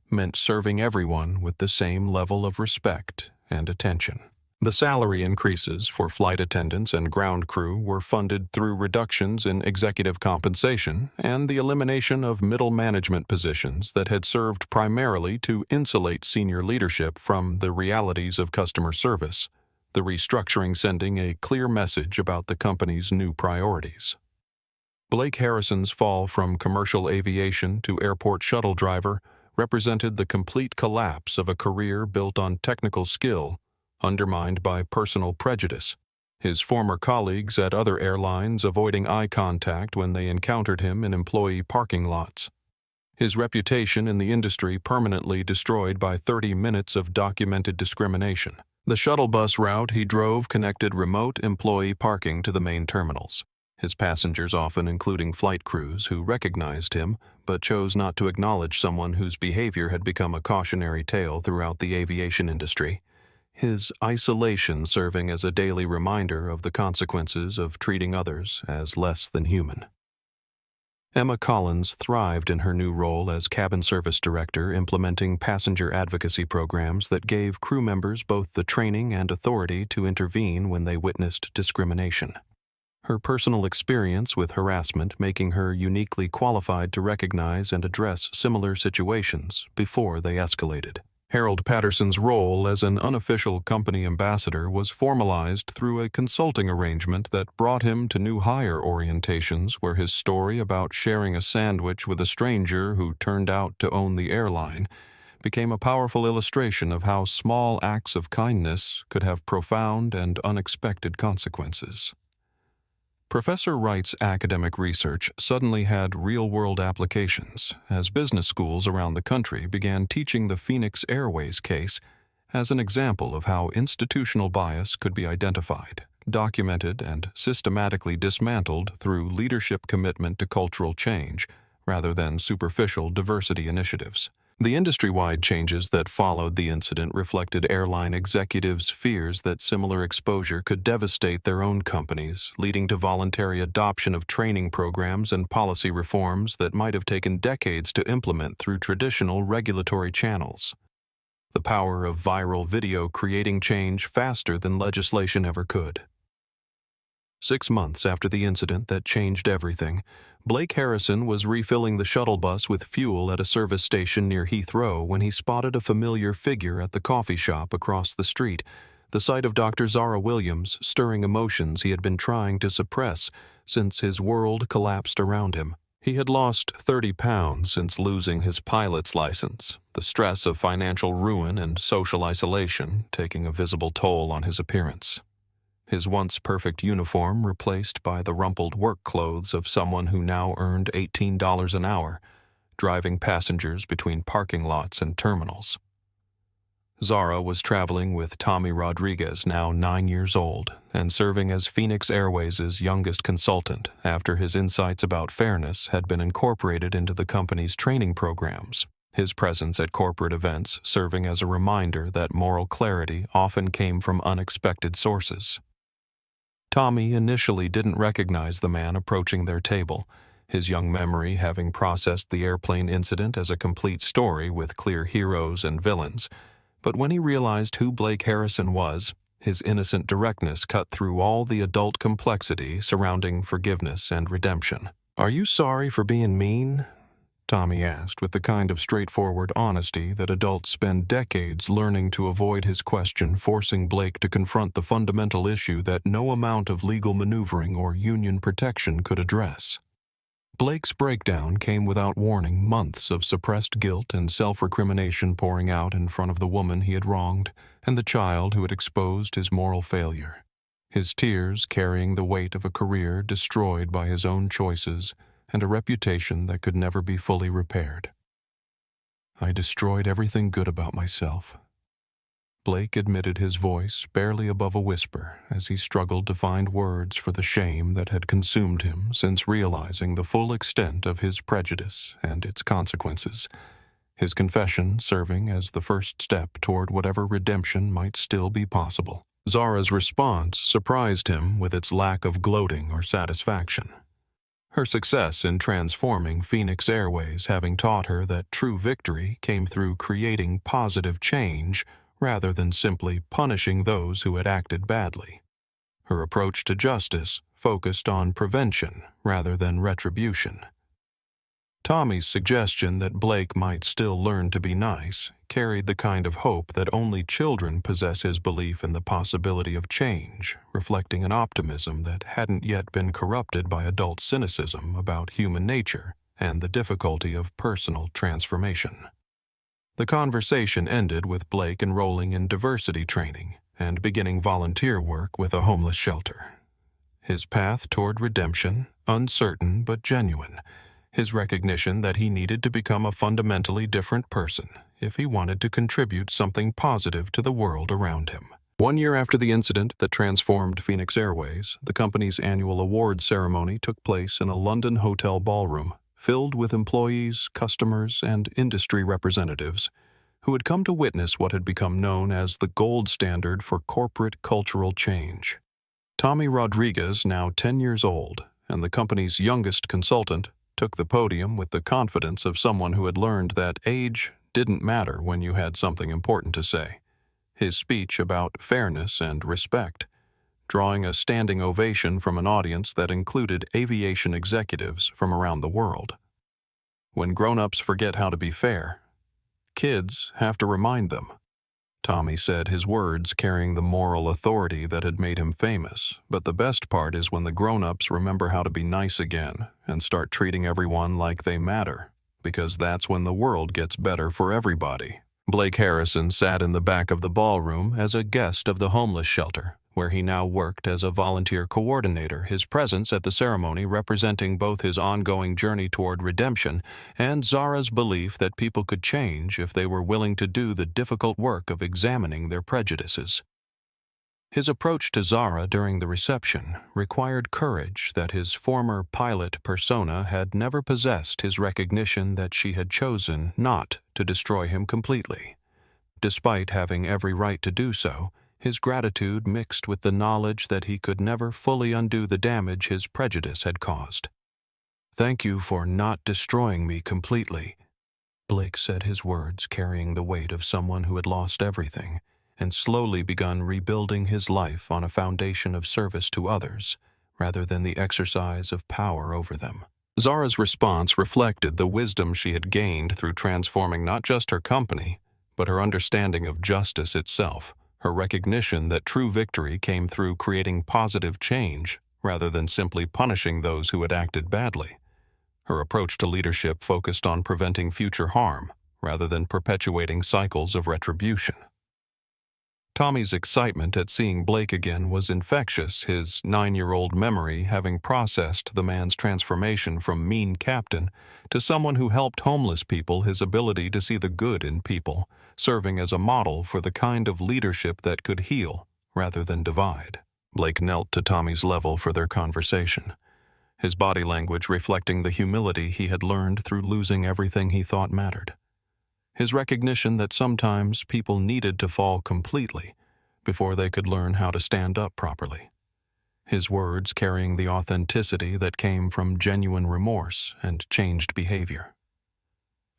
meant serving everyone with the same level of respect and attention. The salary increases for flight attendants and ground crew were funded through reductions in executive compensation and the elimination of middle management positions that had served primarily to insulate senior leadership from the realities of customer service, the restructuring sending a clear message about the company's new priorities. Blake Harrison's fall from commercial aviation to airport shuttle driver represented the complete collapse of a career built on technical skill, undermined by personal prejudice, his former colleagues at other airlines avoiding eye contact when they encountered him in employee parking lots. His reputation in the industry permanently destroyed by 30 minutes of documented discrimination. The shuttle bus route he drove connected remote employee parking to the main terminals, his passengers often including flight crews who recognized him but chose not to acknowledge someone whose behavior had become a cautionary tale throughout the aviation industry. His isolation serving as a daily reminder of the consequences of treating others as less than human. Emma Collins thrived in her new role as cabin service director, implementing passenger advocacy programs that gave crew members both the training and authority to intervene when they witnessed discrimination. Her personal experience with harassment making her uniquely qualified to recognize and address similar situations before they escalated. Harold Patterson's role as an unofficial company ambassador was formalized through a consulting arrangement that brought him to new hire orientations where his story about sharing a sandwich with a stranger who turned out to own the airline became a powerful illustration of how small acts of kindness could have profound and unexpected consequences. Professor Wright's academic research suddenly had real-world applications as business schools around the country began teaching the Phoenix Airways case as an example of how institutional bias could be identified, documented, and systematically dismantled through leadership commitment to cultural change rather than superficial diversity initiatives. The industry-wide changes that followed the incident reflected airline executives' fears that similar exposure could devastate their own companies, leading to voluntary adoption of training programs and policy reforms that might have taken decades to implement through traditional regulatory channels. The power of viral video creating change faster than legislation ever could. 6 months after the incident that changed everything, Blake Harrison was refilling the shuttle bus with fuel at a service station near Heathrow when he spotted a familiar figure at the coffee shop across the street, the sight of Dr. Zara Williams stirring emotions he had been trying to suppress since his world collapsed around him. He had lost 30 pounds since losing his pilot's license, the stress of financial ruin and social isolation taking a visible toll on his appearance. His once perfect uniform replaced by the rumpled work clothes of someone who now earned $18 an hour, driving passengers between parking lots and terminals. Zara was traveling with Tommy Rodriguez, now 9 years old, and serving as Phoenix Airways' youngest consultant after his insights about fairness had been incorporated into the company's training programs, his presence at corporate events serving as a reminder that moral clarity often came from unexpected sources. Tommy initially didn't recognize the man approaching their table, his young memory having processed the airplane incident as a complete story with clear heroes and villains. But when he realized who Blake Harrison was, his innocent directness cut through all the adult complexity surrounding forgiveness and redemption. "Are you sorry for being mean?" Tommy asked with the kind of straightforward honesty that adults spend decades learning to avoid his question, forcing Blake to confront the fundamental issue that no amount of legal maneuvering or union protection could address. Blake's breakdown came without warning, months of suppressed guilt and self-recrimination pouring out in front of the woman he had wronged and the child who had exposed his moral failure. His tears carrying the weight of a career destroyed by his own choices and a reputation that could never be fully repaired. "I destroyed everything good about myself," Blake admitted, his voice barely above a whisper as he struggled to find words for the shame that had consumed him since realizing the full extent of his prejudice and its consequences, his confession serving as the first step toward whatever redemption might still be possible. Zara's response surprised him with its lack of gloating or satisfaction. Her success in transforming Phoenix Airways having taught her that true victory came through creating positive change rather than simply punishing those who had acted badly. Her approach to justice focused on prevention rather than retribution. Tommy's suggestion that Blake might still learn to be nice carried the kind of hope that only children possess, his belief in the possibility of change, reflecting an optimism that hadn't yet been corrupted by adult cynicism about human nature and the difficulty of personal transformation. The conversation ended with Blake enrolling in diversity training and beginning volunteer work with a homeless shelter. His path toward redemption, uncertain but genuine, his recognition that he needed to become a fundamentally different person if he wanted to contribute something positive to the world around him. 1 year after the incident that transformed Phoenix Airways, the company's annual awards ceremony took place in a London hotel ballroom filled with employees, customers, and industry representatives who had come to witness what had become known as the gold standard for corporate cultural change. Tommy Rodriguez, now 10 years old, and the company's youngest consultant, took the podium with the confidence of someone who had learned that age didn't matter when you had something important to say. His speech about fairness and respect, drawing a standing ovation from an audience that included aviation executives from around the world. When grown-ups forget how to be fair, kids have to remind them. Tommy said, his words carrying the moral authority that had made him famous. But the best part is when the grown-ups remember how to be nice again and start treating everyone like they matter, because that's when the world gets better for everybody. Blake Harrison sat in the back of the ballroom as a guest of the homeless shelter, where he now worked as a volunteer coordinator, his presence at the ceremony representing both his ongoing journey toward redemption and Zara's belief that people could change if they were willing to do the difficult work of examining their prejudices. His approach to Zara during the reception required courage that his former pilot persona had never possessed, his recognition that she had chosen not to destroy him completely. Despite having every right to do so, his gratitude mixed with the knowledge that he could never fully undo the damage his prejudice had caused. "Thank you for not destroying me completely," Blake said, his words carrying the weight of someone who had lost everything and slowly begun rebuilding his life on a foundation of service to others rather than the exercise of power over them. Zara's response reflected the wisdom she had gained through transforming not just her company, but her understanding of justice itself. Her recognition that true victory came through creating positive change rather than simply punishing those who had acted badly. Her approach to leadership focused on preventing future harm rather than perpetuating cycles of retribution. Tommy's excitement at seeing Blake again was infectious, his 9-year-old memory having processed the man's transformation from mean captain to someone who helped homeless people, his ability to see the good in people, serving as a model for the kind of leadership that could heal rather than divide. Blake knelt to Tommy's level for their conversation, his body language reflecting the humility he had learned through losing everything he thought mattered. His recognition that sometimes people needed to fall completely before they could learn how to stand up properly. his words carrying the authenticity that came from genuine remorse and changed behavior.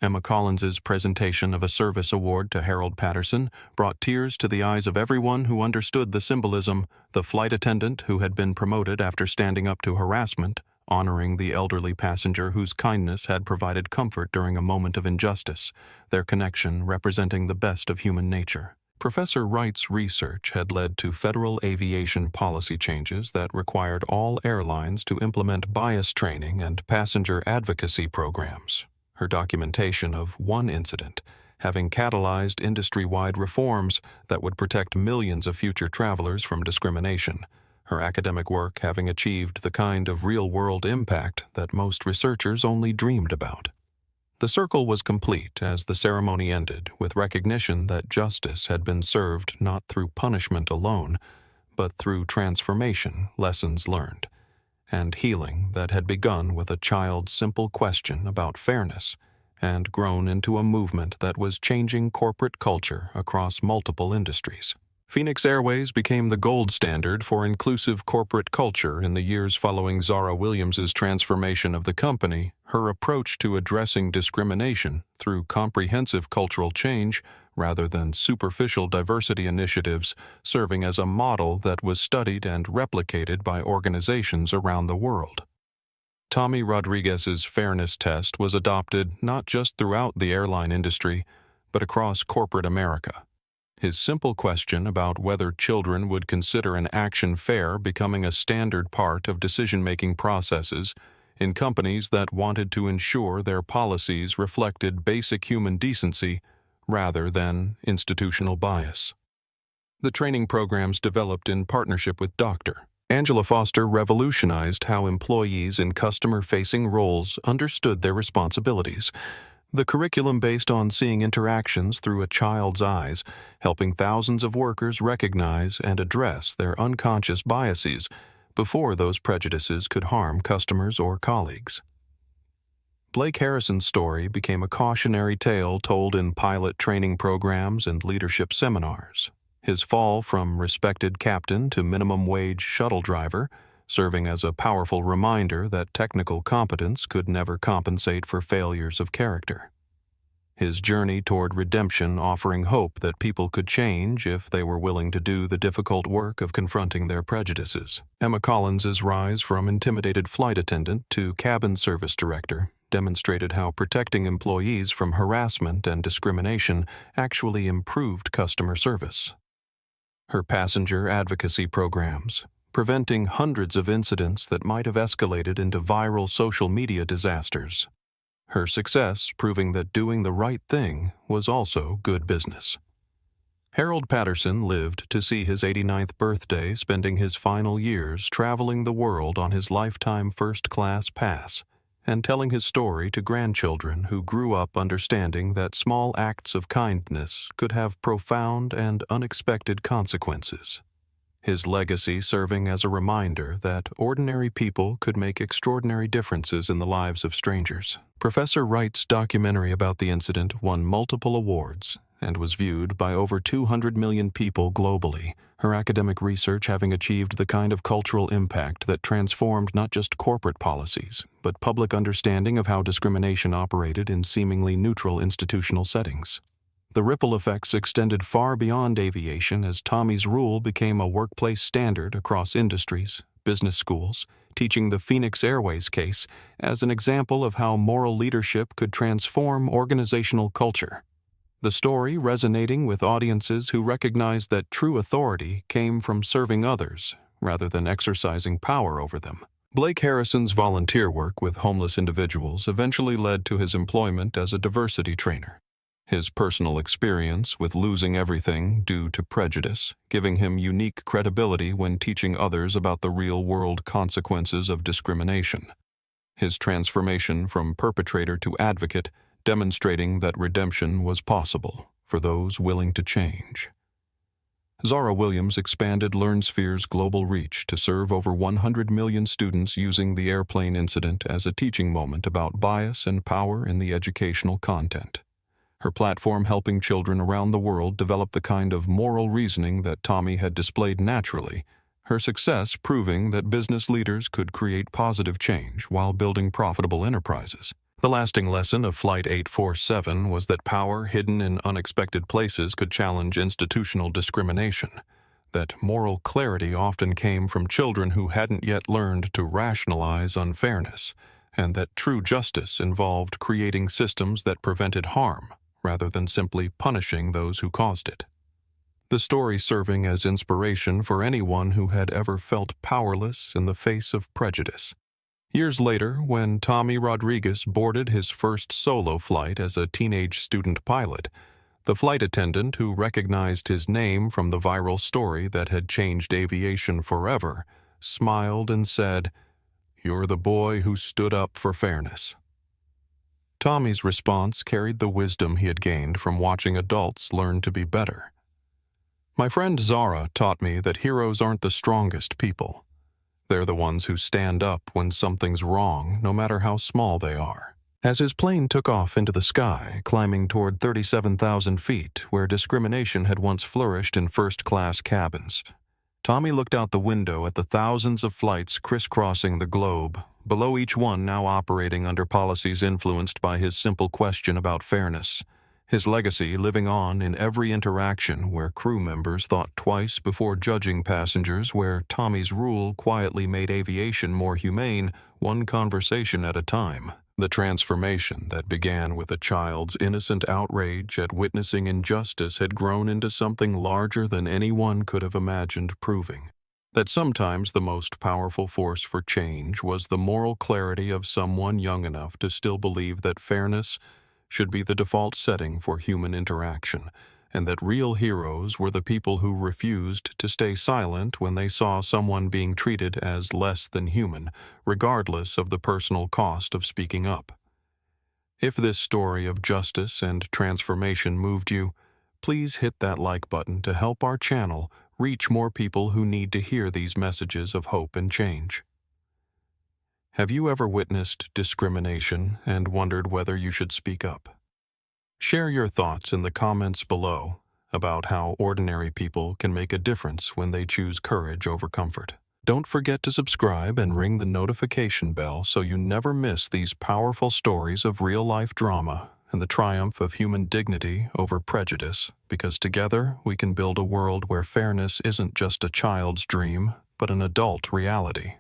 Emma Collins's presentation of a service award to Harold Patterson brought tears to the eyes of everyone who understood the symbolism: the flight attendant who had been promoted after standing up to harassment, honoring the elderly passenger whose kindness had provided comfort during a moment of injustice, their connection representing the best of human nature. Professor Wright's research had led to federal aviation policy changes that required all airlines to implement bias training and passenger advocacy programs. Her documentation of one incident having catalyzed industry-wide reforms that would protect millions of future travelers from discrimination, her academic work having achieved the kind of real-world impact that most researchers only dreamed about. The circle was complete as the ceremony ended with recognition that justice had been served not through punishment alone, but through transformation, lessons learned, and healing that had begun with a child's simple question about fairness and grown into a movement that was changing corporate culture across multiple industries. Phoenix Airways became the gold standard for inclusive corporate culture in the years following Zara Williams' transformation of the company. Her approach to addressing discrimination through comprehensive cultural change rather than superficial diversity initiatives, serving as a model that was studied and replicated by organizations around the world. Tommy Rodriguez's fairness test was adopted not just throughout the airline industry, but across corporate America. His simple question about whether children would consider an action fair becoming a standard part of decision-making processes in companies that wanted to ensure their policies reflected basic human decency rather than institutional bias. The training programs developed in partnership with Dr. Angela Foster revolutionized how employees in customer-facing roles understood their responsibilities. The curriculum based on seeing interactions through a child's eyes, helping thousands of workers recognize and address their unconscious biases before those prejudices could harm customers or colleagues. Blake Harrison's story became a cautionary tale told in pilot training programs and leadership seminars. His fall from respected captain to minimum wage shuttle driver, serving as a powerful reminder that technical competence could never compensate for failures of character. His journey toward redemption offering hope that people could change if they were willing to do the difficult work of confronting their prejudices. Emma Collins's rise from intimidated flight attendant to cabin service director demonstrated how protecting employees from harassment and discrimination actually improved customer service. Her passenger advocacy programs, preventing hundreds of incidents that might have escalated into viral social media disasters. Her success proving that doing the right thing was also good business. Harold Patterson lived to see his 89th birthday, spending his final years traveling the world on his lifetime first-class pass and telling his story to grandchildren who grew up understanding that small acts of kindness could have profound and unexpected consequences. His legacy serving as a reminder that ordinary people could make extraordinary differences in the lives of strangers. Professor Wright's documentary about the incident won multiple awards and was viewed by over 200 million people globally, her academic research having achieved the kind of cultural impact that transformed not just corporate policies, but public understanding of how discrimination operated in seemingly neutral institutional settings. The ripple effects extended far beyond aviation as Tommy's rule became a workplace standard across industries, business schools, teaching the Phoenix Airways case as an example of how moral leadership could transform organizational culture. The story resonating with audiences who recognized that true authority came from serving others rather than exercising power over them. Blake Harrison's volunteer work with homeless individuals eventually led to his employment as a diversity trainer. His personal experience with losing everything due to prejudice, giving him unique credibility when teaching others about the real-world consequences of discrimination. His transformation from perpetrator to advocate, demonstrating that redemption was possible for those willing to change. Zara Williams expanded LearnSphere's global reach to serve over 100 million students using the airplane incident as a teaching moment about bias and power in the educational content. Her platform helping children around the world develop the kind of moral reasoning that Tommy had displayed naturally, her success proving that business leaders could create positive change while building profitable enterprises. The lasting lesson of Flight 847 was that power hidden in unexpected places could challenge institutional discrimination, that moral clarity often came from children who hadn't yet learned to rationalize unfairness, and that true justice involved creating systems that prevented harm rather than simply punishing those who caused it. The story serving as inspiration for anyone who had ever felt powerless in the face of prejudice. Years later, when Tommy Rodriguez boarded his first solo flight as a teenage student pilot, the flight attendant who recognized his name from the viral story that had changed aviation forever smiled and said, "You're the boy who stood up for fairness." Tommy's response carried the wisdom he had gained from watching adults learn to be better. My friend Zara taught me that heroes aren't the strongest people. They're the ones who stand up when something's wrong, no matter how small they are. As his plane took off into the sky, climbing toward 37,000 feet, where discrimination had once flourished in first-class cabins, Tommy looked out the window at the thousands of flights crisscrossing the globe, below each one now operating under policies influenced by his simple question about fairness, his legacy living on in every interaction where crew members thought twice before judging passengers, where Tommy's rule quietly made aviation more humane, one conversation at a time. The transformation that began with a child's innocent outrage at witnessing injustice had grown into something larger than anyone could have imagined, proving that sometimes the most powerful force for change was the moral clarity of someone young enough to still believe that fairness should be the default setting for human interaction, and that real heroes were the people who refused to stay silent when they saw someone being treated as less than human, regardless of the personal cost of speaking up. If this story of justice and transformation moved you, please hit that like button to help our channel reach more people who need to hear these messages of hope and change. Have you ever witnessed discrimination and wondered whether you should speak up? Share your thoughts in the comments below about how ordinary people can make a difference when they choose courage over comfort. Don't forget to subscribe and ring the notification bell so you never miss these powerful stories of real-life drama and the triumph of human dignity over prejudice, because together we can build a world where fairness isn't just a child's dream, but an adult reality.